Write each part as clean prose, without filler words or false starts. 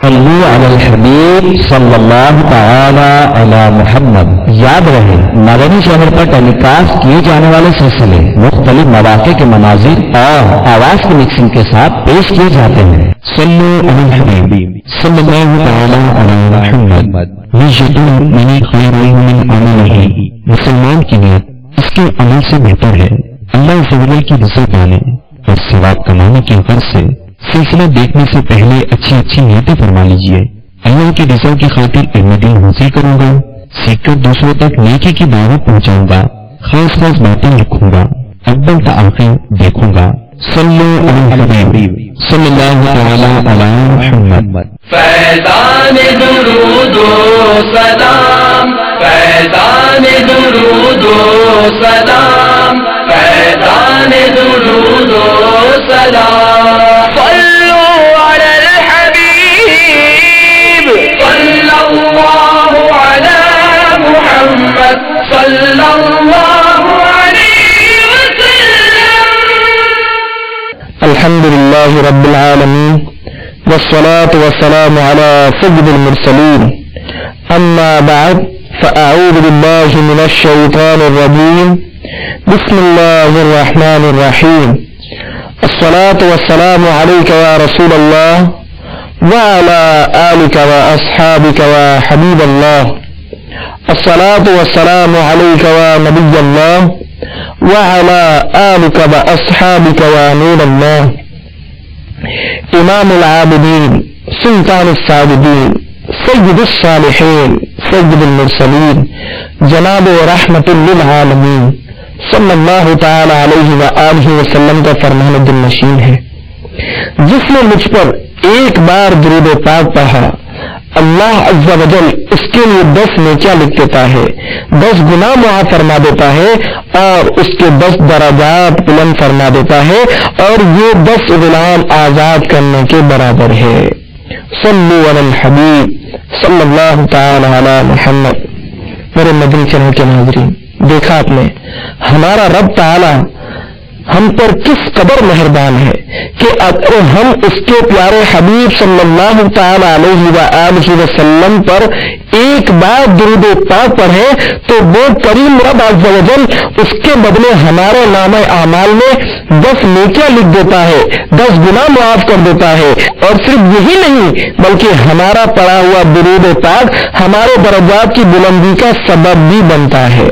صلو علی الحبیب صلی اللہ تعالی علی محمد۔ یاد رہے مدنی چینل پر ٹیلی کاسٹ کیے جانے والے سلسلے مختلف مواقع کے مناظر اور آواز کی مکسنگ کے ساتھ پیش کیے جاتے ہیں۔ صلو علی الحبیب صلی اللہ تعالی علی محمد۔ مسلمان کی نیت اس کے عمل سے بہتر ہے۔ اللہ فضل کی رضا پانے اور ثواب کمانے کی غرض سے سلسلہ دیکھنے سے پہلے اچھی نیتیں فرما لیجیے۔ اللہ کی رضا کی خاطر علم دین حاصل کروں گا، سیکھ کر دوسروں تک نیکی کی دعوت پہنچاؤں گا، خاص باتیں لکھوں گا، اول تا آخر دیکھوں گا۔ صلو علی الحبیب صلی اللہ تعالی علی محمد۔ فیضان درود و سلام، فیضان درود و سلام، فیضان درود و سلام۔ صلوا علی الحبیب صلی اللہ علی محمد صلی اللہ علیہ وسلم۔ الحمد للہ رب العالمین والصلاة والسلام على سيد المرسلين، أما بعد فأعوذ بالله من الشيطان الرجيم، بسم الله الرحمن الرحيم، الصلاة والسلام عليك يا رسول الله وعلى آلك وأصحابك وحبيب الله، الصلاة والسلام عليك يا نبي الله وعلى آلك وأصحابك ونور الله، امام العابدین سلطان الساجدین سید الصالحین سید المرسلین جناب رحمت للعالمین صلی اللہ تعالی علیہ وآلہ وسلم کا فرمان دل نشین ہے۔ جس نے مجھ پر ایک بار درود پاک پڑھا اللہ عز و جل اس کے لیے 10 نیکیاں لکھ دیتا ہے، 10 گناہ معاف فرما دیتا ہے اور اس کے 10 درجات بلند فرما دیتا ہے، اور یہ 10 غلام آزاد کرنے کے برابر ہے۔ صلو علی الحبیب صلی اللہ تعالی علی محمد۔ میرے مدنی چینل کے ناظرین، دیکھا آپ نے ہمارا رب تعالی ہم پر کس قدر مہربان ہے کہ اگر ہم اس کے پیارے حبیب صلی اللہ تعالی علیہ وآلہ وسلم پر ایک بار درود پاک پڑھیں تو وہ کریم رب عز و جل اس کے بدلے ہمارے نامہ اعمال میں 10 نیکیاں لکھ دیتا ہے، 10 گناہ معاف کر دیتا ہے، اور صرف یہی نہیں بلکہ ہمارا پڑھا ہوا درود پاک ہمارے درجات کی بلندی کا سبب بھی بنتا ہے۔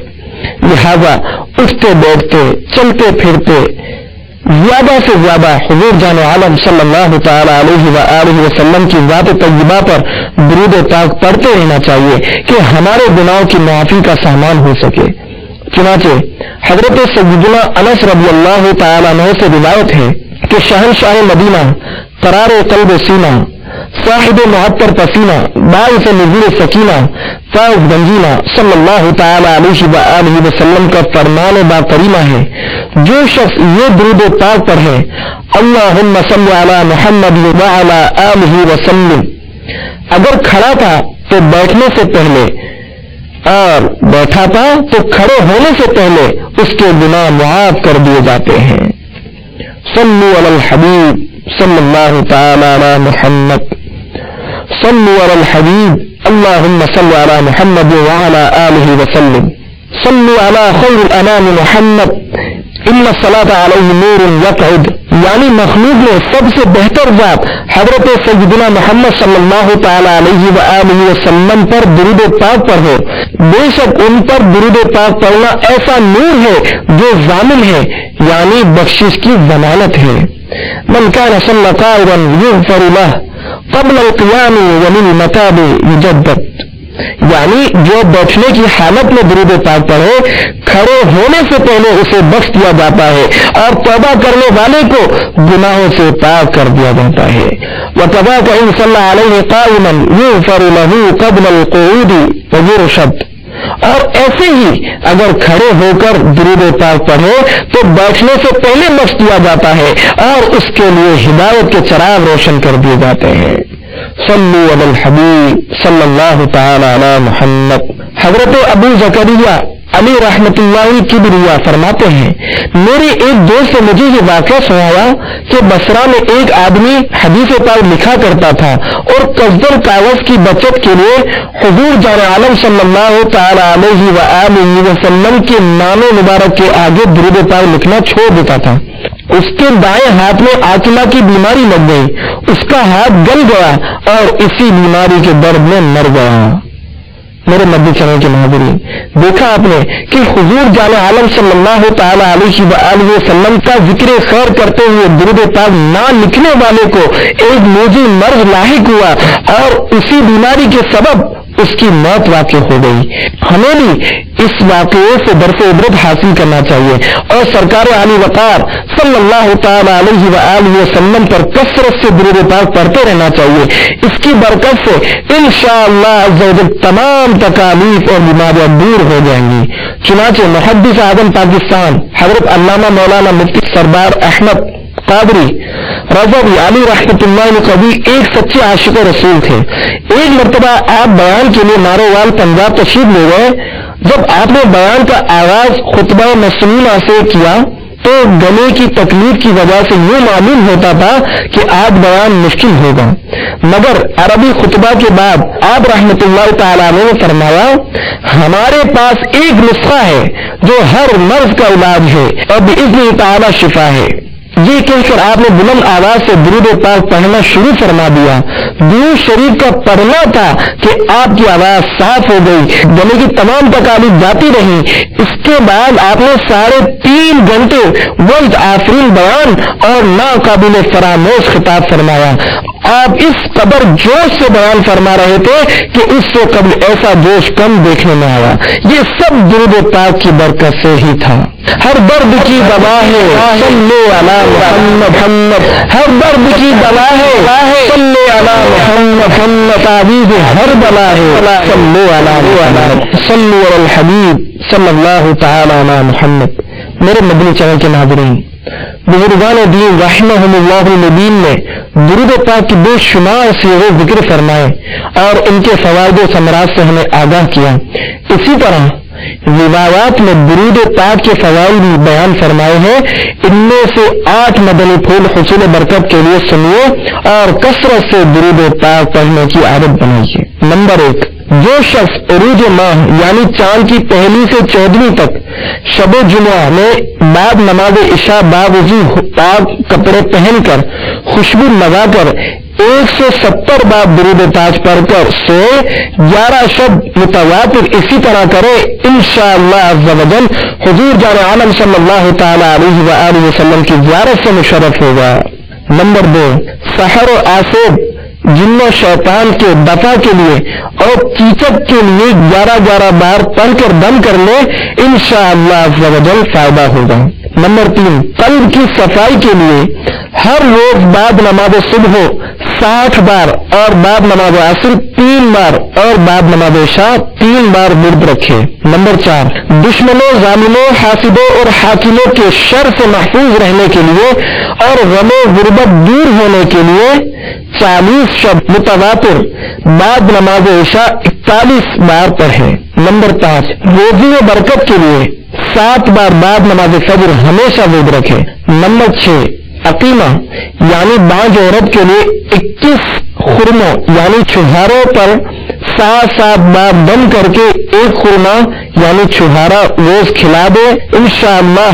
لہذا اٹھتے بیٹھتے چلتے پھرتے زیادہ سے زیادہ حضور جان عالم صلی اللہ تعالی علیہ وآلہ وسلم کی ذات طیبہ پر درود پاک پڑھتے رہنا چاہیے کہ ہمارے گناہوں کی معافی کا سامان ہو سکے۔ چنانچہ حضرت سیدنا انس رضی اللہ تعالی عنہ سے روایت ہے کہ شہنشاہ مدینہ، قرار قلب سینہ، صاحب معطر پسینہ، باعث نزول سکینہ، فائز گنجینہ صلی اللہ تعالی علیہ وآلہ وسلم کا فرمان با کریمہ ہے، جو شخص یہ درود پاک پڑھے اللہم صلی علی محمد وعلی آلہ وسلم، اگر کھڑا تھا تو بیٹھنے سے پہلے اور بیٹھا تھا تو کھڑے ہونے سے پہلے اس کے گناہ معاف کر دیے جاتے ہیں۔ صلو علی الحبیب صلی اللہ تعالی علی محمد۔ صلو علی الحبیب اللہم صلی علی محمد وعلی آلہ وسلم۔ صلو علی خیر الانام محمد ان الصلاۃ علیہ نور یقعد، یعنی مخلوق میں سب سے بہتر ذات حضرت سیدنا محمد صلی اللہ تعالی علیہ وآلہ وسلم پر درود پاک پڑھو، بے شک ان پر درود پاک پڑھنا ایسا نور ہے جو ضامن ہے، یعنی بخشش کی ضمانت ہے۔ من کان صلی قائما یغفر له قبل القیام وللمتاب یجدد، یعنی جو بیٹھنے کی حالت میں درود پاک پڑھے کھڑے ہونے سے پہلے اسے بخش دیا جاتا ہے، اور توبہ کرنے والے کو گناہوں سے پاک کر دیا جاتا ہے۔ وَكَذَاكَ إِنْ صَلَّى عَلَيْهِ قَائِمًا يُغْفَرُ لَهُ قَبْلَ الْقُعُودِ وَيُرْشَدُ، اور ایسے ہی اگر کھڑے ہو کر درود پاک پڑھے تو بیٹھنے سے پہلے بخش دیا جاتا ہے اور اس کے لیے ہدایت کے چراغ روشن کر دیے جاتے ہیں۔ صلو علی الحبیب صلی اللہ تعالی علی محمد۔ حضرت ابو زکریا علی رحمۃ اللہ کبریا فرماتے ہیں میرے ایک دوست نے مجھے یہ واقعہ سنایا کہ بصرہ میں ایک آدمی حدیث پاک لکھا کرتا تھا اور قصدر کاغذ کی بچت کے لیے حضور جان عالم صلی اللہ تعالی علیہ وآلہ وسلم کے نام مبارک کے آگے درود پاک لکھنا چھوڑ دیتا تھا. اس کے دائیں ہاتھ میں آکلہ کی بیماری لگ گئی, اس کا ہاتھ گل گیا اور اسی بیماری کے درد میں مر گیا. میرے مدنی چینل کے ناظرین, دیکھا آپ نے کہ حضور جان عالم صلی اللہ تعالی علیہ وآلہ وسلم کا ذکر خیر کرتے ہوئے درود پاک نہ لکھنے والے کو ایک موذی مرض لاحق ہوا اور اسی بیماری کے سبب اس کی موت واقع ہو گئی. ہمیں بھی اس واقعے سے درس عبرت حاصل کرنا چاہیے اور سرکار علی وقار صلی اللہ تعالی علیہ وآلہ وسلم پر کثرت سے درود پاک پڑھتے رہنا چاہیے. اس کی برکت سے انشاءاللہ عز و جل تمام تکالیف اور بیماریاں دور ہو جائیں گی. چنانچہ محدث اعظم پاکستان حضرت علامہ مولانا مفتی سردار احمد قادری رضوی علی رحمۃ اللہ قبی ایک سچے عاشق رسول تھے. ایک مرتبہ آپ بیان کے لیے مارووال پنجاب تشریف لے گئے. جب آپ نے بیان کا آغاز خطبہ مسنونہ سے کیا تو گلے کی تکلیف کی وجہ سے یوں معلوم ہوتا تھا کہ آج بیان مشکل ہوگا, مگر عربی خطبہ کے بعد آپ رحمۃ اللہ تعالیٰ نے فرمایا ہمارے پاس ایک نسخہ ہے جو ہر مرض کا علاج ہے اور باذن تعالیٰ شفا ہے. یہ کہہ کر آپ نے بلند آواز سے درود پاک پڑھنا شروع فرما دیا. درود شریف کا پڑھنا تھا کہ آپ کی آواز صاف ہو گئی, گلے کی تمام تکالیف جاتی رہی. اس کے بعد آپ نے 3.5 گھنٹے وقت آفرین بیان اور ناقابل فراموش خطاب فرمایا. آپ اس قدر جوش سے بیان فرما رہے تھے کہ اس سے قبل ایسا جوش کم دیکھنے میں آیا. یہ سب درود پاک کی برکت سے ہی تھا. ہر درد کی دوا ہے صلی علی محمد, ہر درد کی دوا ہے صلی علی محمد, تعویذ ہر بلا ہے صلی علی محمد, صلی علی الحبیب صلی اللہ تعالی علی محمد. میرے مدنی چینل کے ناظرین, بزرگان دین رحمہم اللہ الدین نے درود پاک کی بے شمار صیغے ذکر فرمائے اور ان کے فوائد و ثمرات سے ہمیں آگاہ کیا. اسی طرح روایات میں درود پاک کے فوائد بھی بیان فرمائے ہیں. ان میں سے 8 مدنی پھول حصول برکت کے لیے سنیے اور کثرت سے درود پاک پڑھنے کی عادت بنائیے. نمبر 1, جو شخص عروج ماہ یعنی چاند کی 1 سے 14 تک شب جمعہ میں بعد نماز عشاء باوضو پاک کپڑے پہن کر خوشبو لگا کر 170 بار درود پاک پڑھ کر سوئے, 11 شب متواتر اسی طرح کرے, انشاءاللہ عز و جل حضور جان عالم صلی اللہ تعالی علیہ وآلہ وسلم کی زیارت سے مشرف ہوگا. نمبر 2, سحر و آصب جن و شیطان کے دفع کے لیے اور کیچک کے لیے 11 بار پڑھ کر دم کر لے, انشاءاللہ عز و جل فائدہ ہوگا. نمبر 3, قلب کی صفائی کے لیے ہر روز بعد نماز صبح 60 بار اور بعد نماز عصر 3 بار اور بعد نماز عشاء 3 بار ورد رکھے. نمبر 4, دشمنوں, ظالموں, حاسدوں اور حاکموں کے شر سے محفوظ رہنے کے لیے اور غم و غربت دور ہونے کے لیے 40 شب متواتر بعد نماز عشاء 41 بار پڑھے. نمبر 5, روزی و برکت کے لیے 7 بار بعد نماز فجر ہمیشہ ورد رکھے. نمبر 6, عقیمہ یعنی بانج عورت کے لیے 21 خرموں یعنی چھہاروں پر 7 بار دم کر کے 1 خرما یعنی چھہارا روز کھلا دے, انشاءاللہ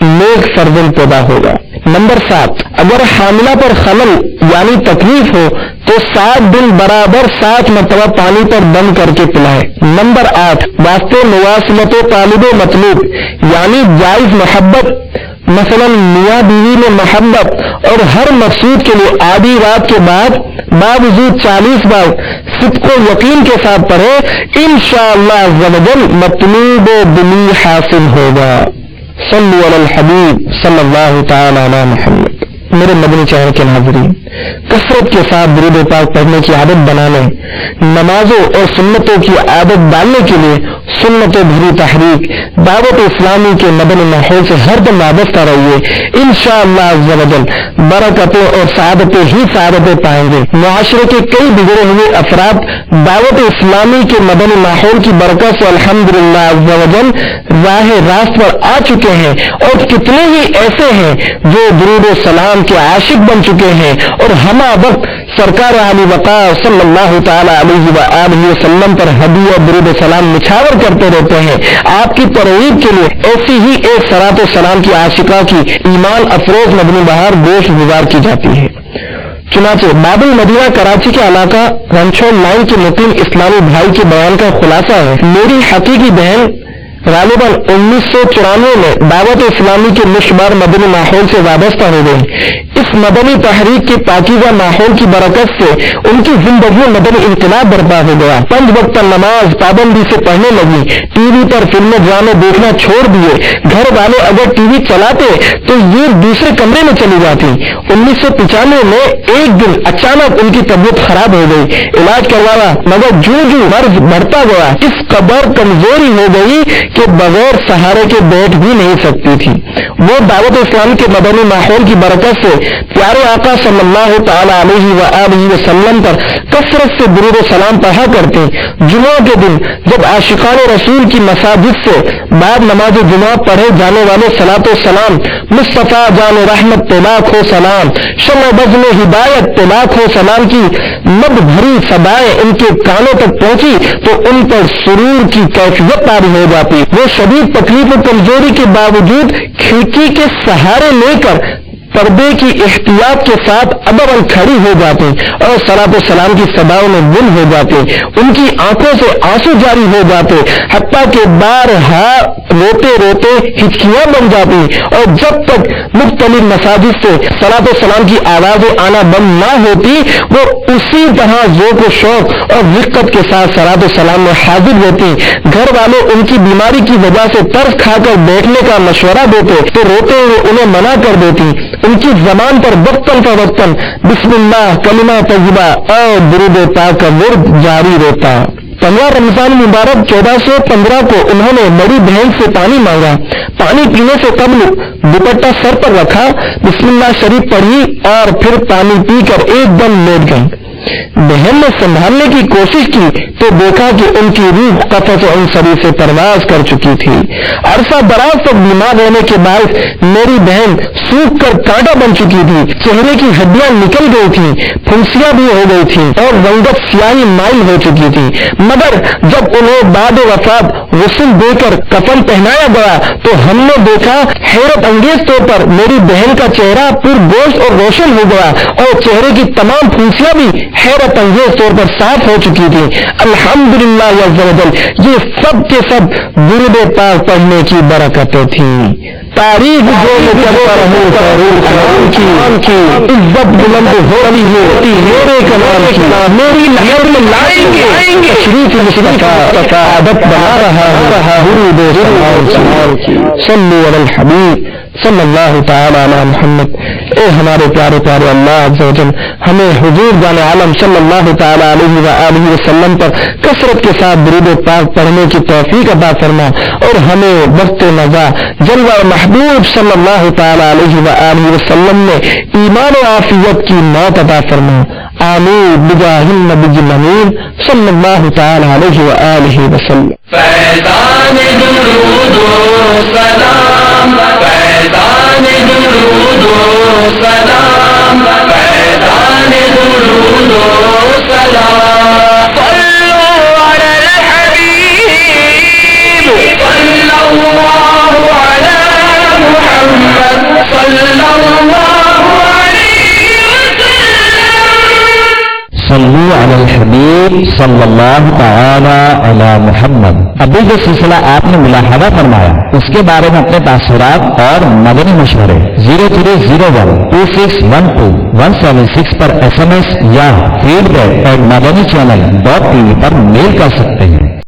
نیک فرزند پیدا ہوگا. نمبر 7, اگر حاملہ پر خلل یعنی تکلیف ہو تو 7 دن برابر 7 مرتبہ پانی پر دم کر کے پلائے. نمبر 8, واسطے مواصلت و طالب و مطلوب یعنی جائز محبت, مثلا میاں بیوی میں محبت اور ہر مقصود کے لیے آدھی رات کے بعد باوجود 40 بار صدق و یقین کے ساتھ پڑھے, انشاءاللہ عز و جل مطلوب و دلی حاصل ہوگا. صلو علی الحبیب صلی اللہ تعالی علی محمد. میرے مدنی چینل کے ناظرین، کثرت کے ساتھ درود پاک پڑھنے کی عادت بنانے، نمازوں اور سنتوں کی عادت ڈالنے کے لیے سنت بھری تحریک دعوت اسلامی کے مدنی ماحول سے ہر دم وابستہ رہیے۔ انشاءاللہ عز و جل برکتیں اور سعادتیں پائیں گے۔ معاشرے کے کئی بگڑے ہوئے افراد دعوت اسلامی کے مدنی ماحول کی برکت سے الحمدللہ عز و جل راہ راست پر آ چکے ہیں، اور کتنے ہی ایسے ہیں جو درود و سلام کے عاشق بن چکے ہیں اور ہمہ وقت سرکار علی وقار صلی اللہ تعالی علیہ وآلہ وسلم پر ہدیہ درود و سلام نچھاور کرتے رہتے ہیں۔ آپ کی ترغیب کے لیے ایسی ہی ایک صلاۃ و سلام کی عاشقہ کی ایمان افروز مدنی بہار گوشت گزار کی جاتی ہے۔ چنانچہ باب المدینہ کراچی کے علاقہ رنچھوڑ لائن کے مقیم اسلامی بھائی کے بیان کا خلاصہ ہے۔ میری حقیقی بہن غالباً 1994 میں دعوت اسلامی کے مشبار مدنی ماحول سے وابستہ ہو گئی۔ اس مدنی تحریک کے پاکیزہ ماحول کی برکت سے ان کی زندگی میں مدنی انقلاب برپا ہو گیا۔ 5 وقت نماز پابندی سے پڑھنے لگی، ٹی وی پر فلمیں ڈرامے دیکھنا چھوڑ دیے، گھر والے اگر ٹی وی چلاتے تو یہ دوسرے کمرے میں چلی جاتی۔ 1995 میں ایک دن اچانک ان کی طبیعت خراب ہو گئی، علاج کروایا مگر جو مرض بڑھتا گیا، اس قدر کمزوری ہو گئی کہ بغیر سہارے کے بیٹھ بھی نہیں سکتی تھی۔ وہ دعوت اسلام کے مدنی ماحول کی برکت سے پیارے آقا صلی اللہ تعالی علیہ وآلہ وسلم پر کثرت سے درود و سلام پڑھا کرتے۔ جمعہ کے دن جب عاشقان رسول کی مساجد سے بعد نماز جمعہ پڑھے جانے والے صلاۃ و سلام مصطفیٰ جان رحمت لاکھ ہو سلام، شمع بزم ہدایت لاکھ ہو سلام کی مد بھری صدائیں ان کے کانوں تک پہنچی تو ان پر سرور کی کیفیت طاری ہو جاتی۔ وہ شدید تکلیف و کمزوری کے باوجود کھڑکی کے سہارے لے کر پردے کی احتیاط کے ساتھ ادباً کھڑی ہو جاتی اور صلاۃ و سلام کی صداؤں میں گم ہو جاتے۔ ان کی آنکھوں سے آنسو جاری ہو جاتے، حتیٰ کہ بارہا روتے روتے ہچکیاں بن جاتی، اور جب تک مختلف مساجد سے صلاۃ و سلام کی آوازیں آنا بند نہ ہوتی وہ اسی طرح ذوق و شوق اور رقت کے ساتھ صلاۃ و سلام میں حاضر رہتی۔ گھر والے ان کی بیماری کی وجہ سے ترس کھا کر بیٹھنے کا مشورہ دیتے تو روتے ہوئے انہیں منع کر دیتی۔ ان کی زبان پر وقتاً فوقتاً بسم اللہ کلمہ طیبہ اور درود پاک کا ورد جاری رہتا۔ 15 رمضان مبارک 1415 کو انہوں نے بڑی بہن سے پانی مانگا۔ پانی پینے سے قبل دوپٹہ سر پر رکھا، بسم اللہ شریف پڑھی اور پھر پانی پی کر ایک دم لیٹ گئی۔ بہن نے سنبھالنے کی کوشش کی تو دیکھا کہ ان کی روح قفس عنصری سے پرواز کر چکی تھی۔ عرصہ دراز تک بیمار رہنے کے باعث میری بہن سوکھ کر کانٹا بن چکی تھی، چہرے کی ہڈیاں نکل گئی تھیں، پھنسیاں بھی ہو گئی تھیں اور رنگت سیاہی مائل ہو چکی تھی۔ مگر جب انہیں بعد وفات غسل دے کر کفن پہنایا گیا تو ہم نے دیکھا حیرت انگیز طور پر میری بہن کا چہرہ پر گوشت اور روشن ہو گیا اور چہرے کی تمام پھنسیاں بھی حیرت انگیز طور پر صاف ہو چکی تھی۔ الحمدللہ عز و جل، یہ سب کے سب درود پاک پڑھنے کی برکتیں تھیں۔ تاریخ جو میں کرتا رہوں کلام کی عزت بلند ہوتی ہے میرے کلام کی، میری لہر میں لائیں گے شریف مصطفیٰ عادت بنا رہا درود سلام کی۔ صلو علی الحبیب صلی اللہ تعالی علی محمد۔ اے ہمارے پیارے پیارے اللہ عز و جل، ہمیں حضور جان عالم صلی اللہ تعالی علیہ وآلہ وسلم پر کثرت کے ساتھ درود پاک پڑھنے کی توفیق عطا فرما، اور ہمیں وقت نزا جلوہ محبوب صلی اللہ تعالی علیہ وآلہ وسلم میں ایمان و عافیت کی موت عطا فرما۔ آمین بجاہ النبی الامین صلی اللہ تعالی علیہ وآلہ وسلم۔ فیضان درود و سلام، فیضان درود و سلام، فیضان درود و سلام، صلوا علی الحبیب صلی اللہ علی محمد صلی اللہ علیہ وسلم۔ صلو علی الحبیب صلی اللہ تعالی علی محمد۔ ابھی جو سلسلہ آپ نے ملاحظہ فرمایا اس کے بارے میں اپنے تاثرات اور مدنی مشورے 03012612 پر SMS یا feedback@madanichannel.tv پر میل کر سکتے ہیں۔